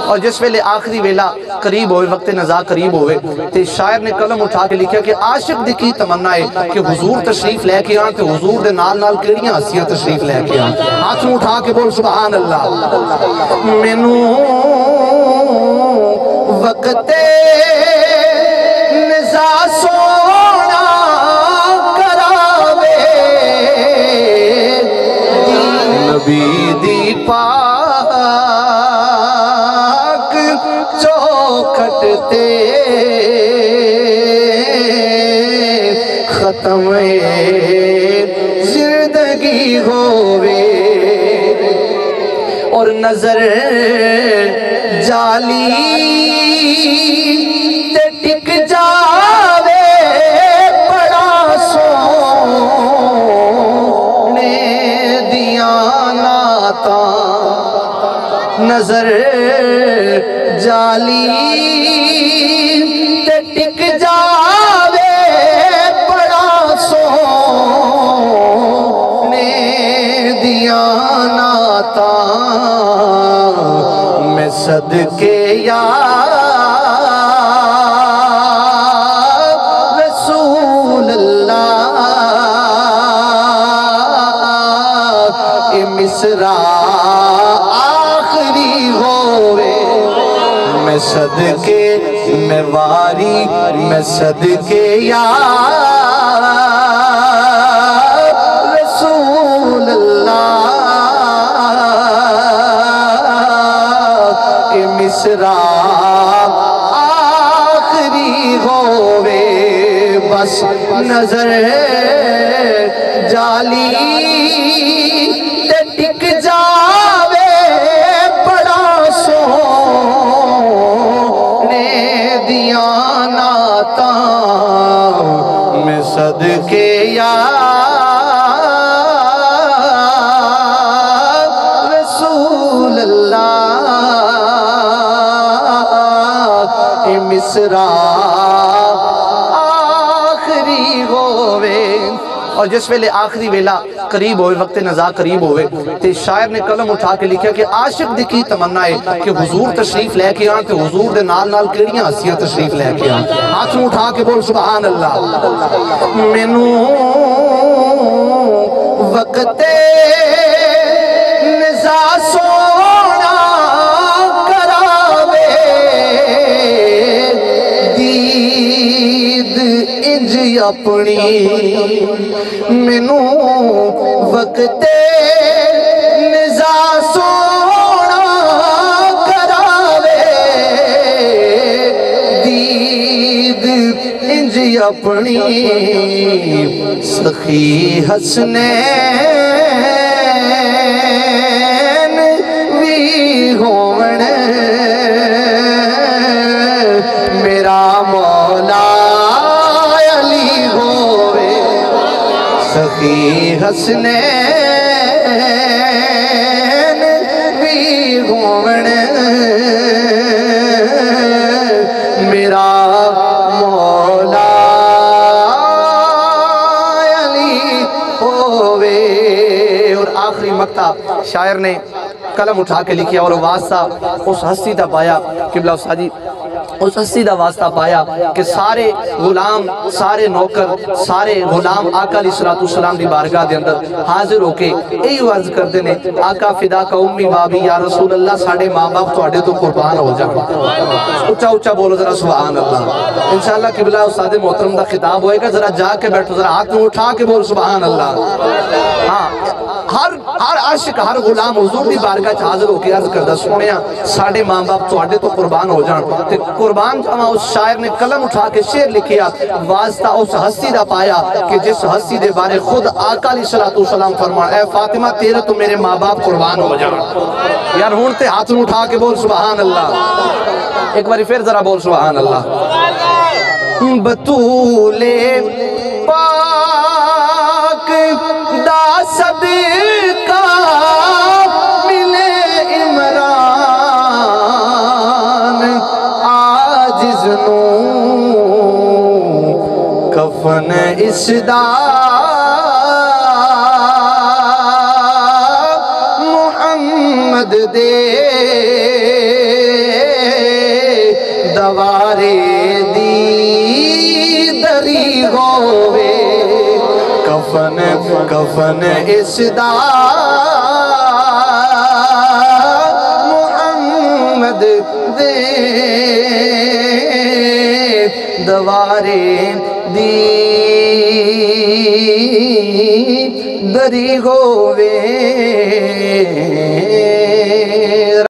اور جس ویلے آخری ویلا قریب ہوئے، وقت نزا قریب ہوئے، تے شاعر نے قلم اٹھا کے لکھا کہ عاشق دی کی تمنا ہے کہ حضور تشریف لے کے آن، تے حضور دے نال نال کیڑیاں ہستیاں تشریف لے کے آن۔ ہاتھ اٹھا کے بول سبحان اللہ۔ مینوں وقت نزا سونا کراوے، نبی دی پاک چوکھٹ تے ختم زندگی ہووے، اور نظر جالی تے ٹک جاوے، بڑا سونے دیاں نعتاں، نظر جالی تے ٹک جاوے، بڑا سونے دیاں نعتاں، میں صدقے یا رسول اللہ، اے مصرع آخری ہوئے، میں صدقے میں واری، میں صدقے یا رسول اللہ، اے مصرع آخری ہووے، بس نظر جالی تے ٹک جاوے، بڑا سونے دیاں نعتاں، میں صدقے یا رسول اللہ، اے مصرع آخری ہووے۔ اور جس ویلے آخری ویلا قریب ہوئے، وقت نزا قریب ہوئے، تے شاعر نے قلم اٹھا کے لکھا کہ عاشق دی کی تمنا ہے کہ حضور تشریف لے کے آن، تے حضور دے نال نال کیڑیاں ہستیاں تشریف لے کے آن۔ ہاتھ اٹھا کے بول سبحان اللہ۔ مینوں وقت نزا سونا کراوے، دید انج اپنی، مینوں وقت نزا سونا کراوے، دید انج اپنی، سخی حسنین وی ہون، میرا مولا علی ہووے، سخی حسنین وی ہون، میرا مولا علی ہووے۔ اور آخری مقطع شاعر نے قلم اٹھا کے لکھیا اور واسطہ اس ہستی دا پایا، قبلہ استادی اس ہستی دا واسطہ پایا کہ سارے غلام، سارے نوکر، سارے غلام آقا علیہ السلام دی بارگاہ دے اندر حاضر ہو کے ای عرض کردے نے، آقا فدا کا امی بابی یا رسول اللہ، ساڑھے ماں باپ تواڈے تو قربان ہو جائیں۔ اچھا اچھا بولو ذرا سبحان اللہ۔ انشاءاللہ قبلہ استاد محترم دا خطاب ہوئے گا، ذرا جا کے بیٹھو، ذرا ہاتھ میں اٹھا کے بول سبحان اللہ۔ ہاں، ہر عاشق، ہر غلام حضور دی بارگاہ چ حاضر ہو کے عرض کردہ، سونیا ساڑھے ماں باپ تواڈے تو قربان ہو جان، تے قربان جاواں۔ اس شاعر نے قلم اٹھا کے شعر لکھیا، واسطہ اس ہستی دا پایا کہ جس ہستی دے بارے خود آقا علیہ السلام فرمان، اے فاطمہ تیرے تو میرے ماں باپ قربان ہو جان۔ یار ہون تے ہاتھ اٹھا کے بول سبحان اللہ۔ ایک باری پھر ذرا بول سبحان اللہ۔ بطول پاک دا صدقہ ملے عمران، عاجز نو کفن اس دا محمد دے دوارے دی دری ہووے کفن کفن اس دا محمد دے دوارے دی دری ہووے